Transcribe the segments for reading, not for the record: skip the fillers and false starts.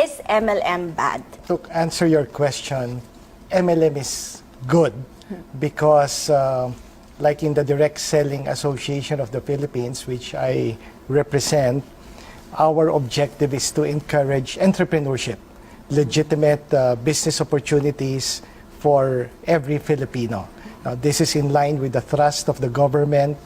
is MLM bad? To answer your question, MLM is good because like in the Direct Selling Association of the Philippines, which I represent, our objective is to encourage entrepreneurship, legitimate business opportunities for every Filipino. Now, this is in line with the thrust of the government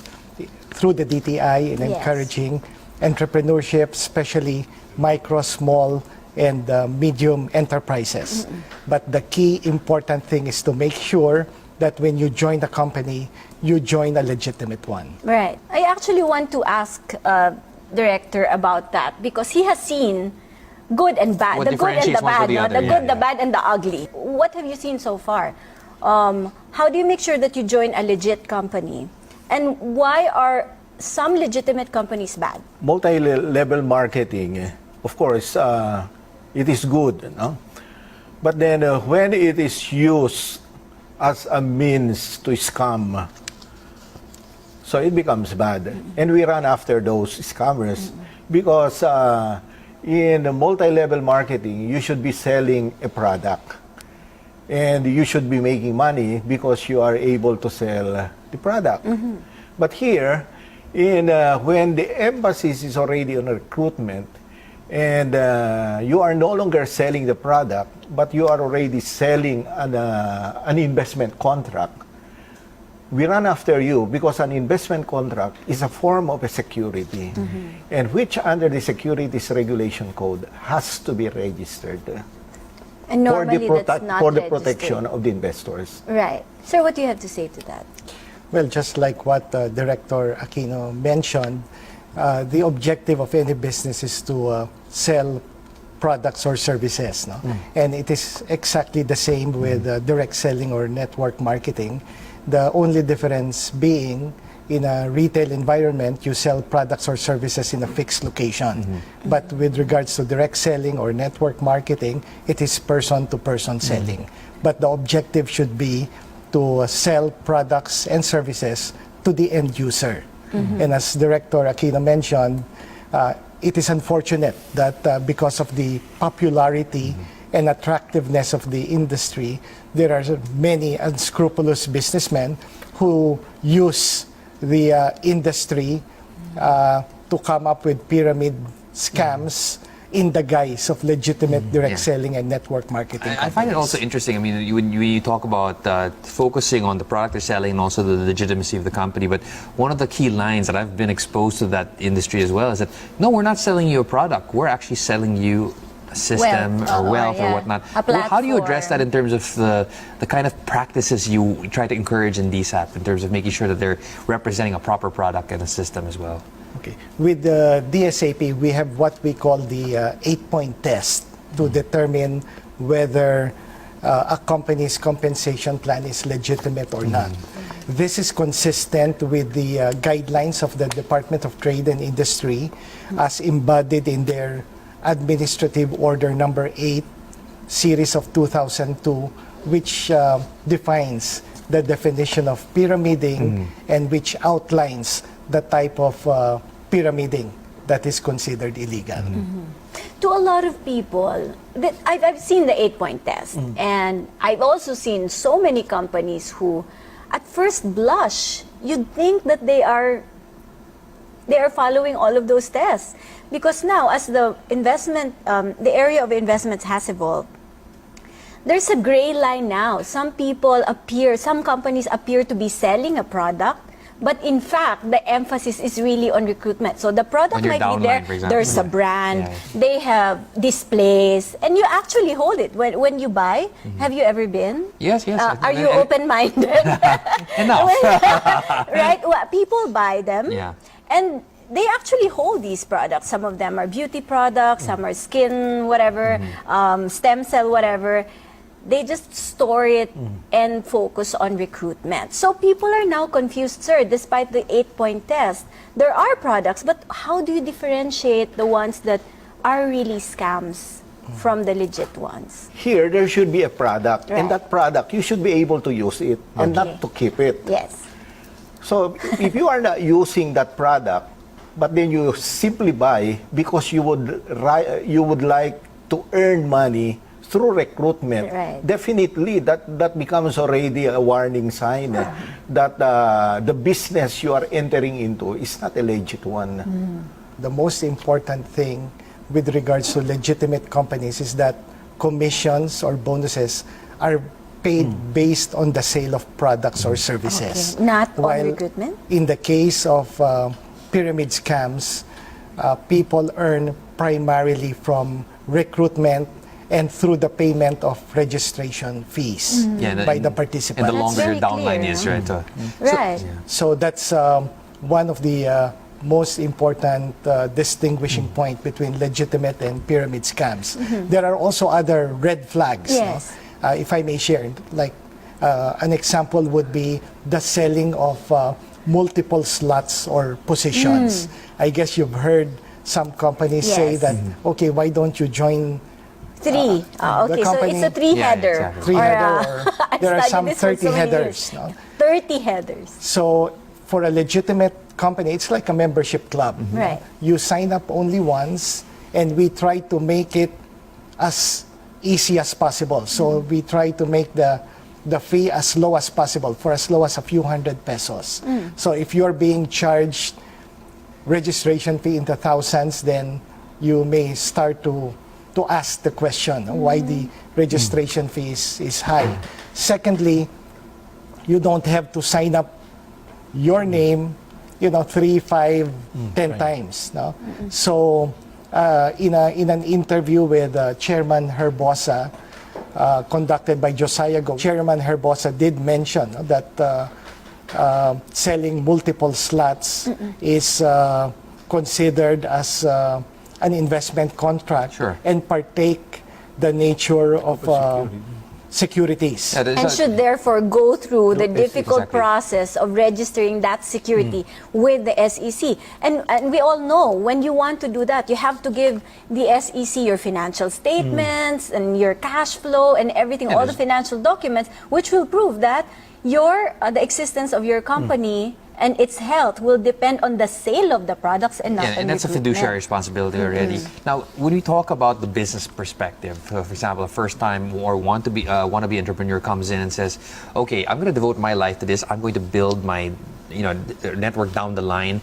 through the DTI in encouraging entrepreneurship, especially micro, small, and medium enterprises. But the key important thing is to make sure that when you join the company, you join a legitimate one. Right. I actually want to ask Director about that because he has seen good and bad, What the good and the differentiates one bad, from the no? other, The good, the bad, and the ugly. What have you seen so far? How do you make sure that you join a legit company? And why are some legitimate companies bad? Multi-level marketing, of course, it is good, no? But then when it is used as a means to scam, so it becomes bad. And we run after those scammers because in multi-level marketing, you should be selling a product. And you should be making money because you are able to sell the product. But here, when the emphasis is already on recruitment, and you are no longer selling the product, but you are already selling an investment contract, we run after you because an investment contract is a form of a security, and which under the Securities Regulation Code has to be registered And normally that's not for the registered. protection of the investors. Right. Sir, what do you have to say to that? Well, just like what Director Aquino mentioned, the objective of any business is to sell products or services. No? And it is exactly the same with direct selling or network marketing. The only difference being in a retail environment, you sell products or services in a fixed location. But with regards to direct selling or network marketing, it is person-to-person selling. But the objective should be to sell products and services to the end user. And as Director Aquino mentioned, it is unfortunate that because of the popularity and attractiveness of the industry, there are many unscrupulous businessmen who use the industry to come up with pyramid scams in the guise of legitimate direct selling and network marketing. I find it also interesting. I mean, when you talk about focusing on the product they're selling and also the legitimacy of the company, but one of the key lines that I've been exposed to that industry as well is that, no, we're not selling you a product. We're actually selling you a system or wealth or whatnot. Well, how do you address that in terms of the kind of practices you try to encourage in DSAP in terms of making sure that they're representing a proper product and a system as well? Okay. With the DSAP, we have what we call the 8-point test to determine whether a company's compensation plan is legitimate or not. This is consistent with the guidelines of the Department of Trade and Industry as embodied in their Administrative Order Number 8, Series of 2002, which defines the definition of pyramiding and which outlines the type of pyramiding that is considered illegal. To a lot of people, I've seen the 8-point test, and I've also seen so many companies who, at first blush, you'd think that they are following all of those tests. Because now, as the area of investments has evolved, there's a gray line now. Some companies appear to be selling a product, but in fact, the emphasis is really on recruitment. So the product might be there, there's a brand, they have displays, and you actually hold it. When you buy, have you ever been? Yes. Are you open-minded? Enough. Right? Well, people buy them, and they actually hold these products. Some of them are beauty products, some are skin, whatever, stem cell, whatever. They just store it and focus on recruitment. So people are now confused, sir, despite the 8-point test. There are products, but how do you differentiate the ones that are really scams from the legit ones? Here, there should be a product, and that product, you should be able to use it and not to keep it. Yes. So if you are not using that product, but then you simply buy because you would like to earn money through recruitment, Right. definitely that becomes already a warning sign that the business you are entering into is not a legit one. The most important thing with regards to legitimate companies is that commissions or bonuses are paid based on the sale of products or services. Okay, not on While recruitment? in the case of pyramid scams, people earn primarily from recruitment and through the payment of registration fees by the participants. And the That's longer your very downline clear, is, no? right? Right. So that's one of the most important distinguishing point between legitimate and pyramid scams. There are also other red flags. Yes. No? If I may share, like an example would be the selling of multiple slots or positions. I guess you've heard some companies say Yes. that, okay, why don't you join Three. the Okay, so company- it's a three-header. Yeah, exactly. three-header, Or, or I've there are studied some this for 30 so many headers. years. No? 30 headers. So for a legitimate company, it's like a membership club. Right. You sign up only once, and we try to make it as easy as possible. So we try to make the fee as low as possible, for as low as a few hundred pesos. So if you're being charged registration fee in the thousands, then you may start to ask the question why the registration fee is high. Secondly, you don't have to sign up your name, 3, 5, 10 times. No? So in an interview with Chairman Herbosa, conducted by Josiah Go, Chairman Herbosa did mention that selling multiple slots is considered as an investment contract Sure. and partake the nature of securities. Yeah, there's And a- should therefore go through the difficult exactly. process of registering that security with the SEC. And we all know when you want to do that, you have to give the SEC your financial statements and your cash flow and everything, all the financial documents, which will prove that the existence of your company and its health will depend on the sale of the products and not Yeah, on and that's a recruitment. fiduciary responsibility already. Now, when we talk about the business perspective, for example, a first-time or wannabe entrepreneur comes in and says, "Okay, I'm going to devote my life to this. I'm going to build my, network down the line."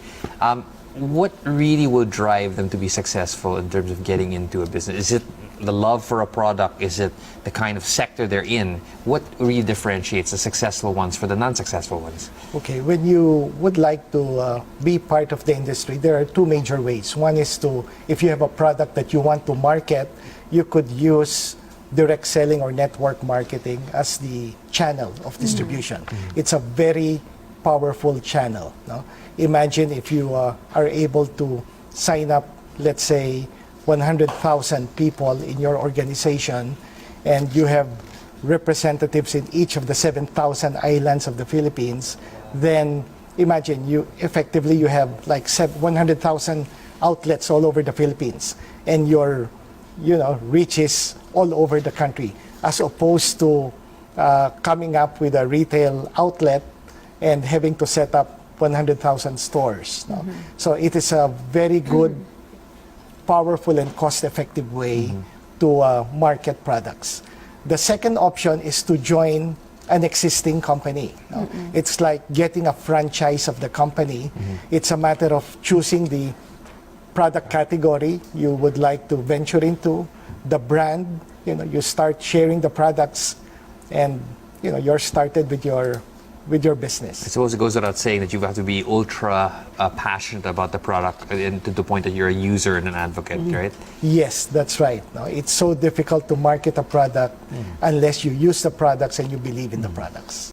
What really will drive them to be successful in terms of getting into a business? Is it the love for a product? Is it the kind of sector they're in? What really differentiates the successful ones for the non-successful ones? Okay, when you would like to be part of the industry, there are two major ways. One is if you have a product that you want to market, you could use direct selling or network marketing as the channel of distribution. It's a very powerful channel. No? Imagine if you are able to sign up, let's say, 100,000 people in your organization, and you have representatives in each of the 7,000 islands of the Philippines, then imagine you have like 100,000 outlets all over the Philippines, and your reach is all over the country, as opposed to coming up with a retail outlet and having to set up 100,000 stores. No? So it is a very good, powerful and cost-effective way to market products. The second option is to join an existing company. No? It's like getting a franchise of the company. It's a matter of choosing the product category you would like to venture into, the brand. You start sharing the products, and you're started with your business. I suppose it goes without saying that you have to be ultra passionate about the product and to the point that you're a user and an advocate, right? Yes, that's right. No, it's so difficult to market a product unless you use the products and you believe in the products.